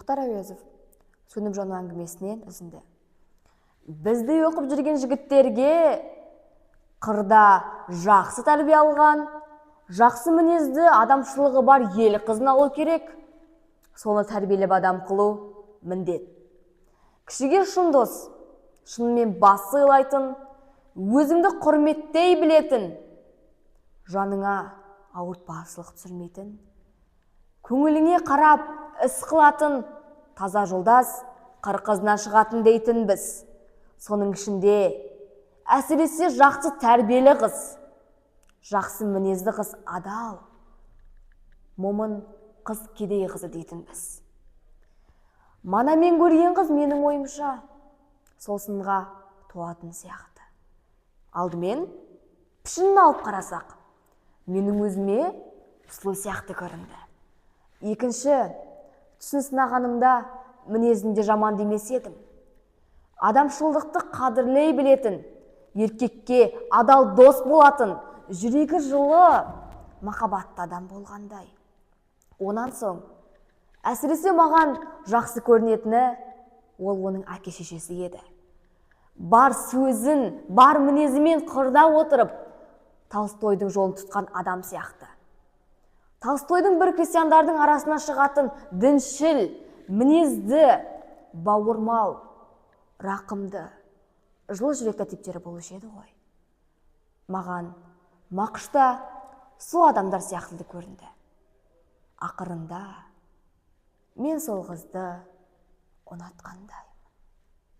Мұхтар Әуезов Сөніп жану әңгімесінен үзінді. Бізді оқып жүрген жігіттерге қырда жақсы тәрбие алған, жақсы мінезді, адамшылығы бар ел қызын алу керек. Соны тәрбиелеп адам қылу міндет. Кішіге шын дос, шынымен бас сыйлайтын, өзіңді құрметтей білетін, жаныңа ауыртпашылық түсірмейтін, көңіліңе қарап іс қылатын, таза жолдас қыр қызынан шығатын дейтін біз. Соның ішінде әсіресе жақсы тәрбиелі қыз, жақсы мінезді қыз адал, момын қыз кедей қызы дейтін біз. Мана мен көрген қыз менің ойымша сол сынға туатын сияқты. Алдымен пішінін алып қарасақ, менің өзіме сұлу сияқты көрінді. Екінші, түсін сынағанымда мінезінде жаман демес едім. Адамшылдықты қадірлей білетін, еркекке адал дос болатын, жүрегі жылы, махаббатты адам болғандай. Онан соң, әсіресе маған жақсы көрінетіні ол оның әке-шешесі еді. Бар сөзін, бар мінезімен қырда отырып, Толстойдың жолын тұтқан адам сияқты. Толстойдың бір крестьяндардың арасына шығатын діншіл, мінезді, бауырмал, рақымды, жылы жүректі типтері болушы еді ғой. Маған Мақышта сол адамдар сияқты көрінді. Ақырында мен сол қызды ұнатқандай.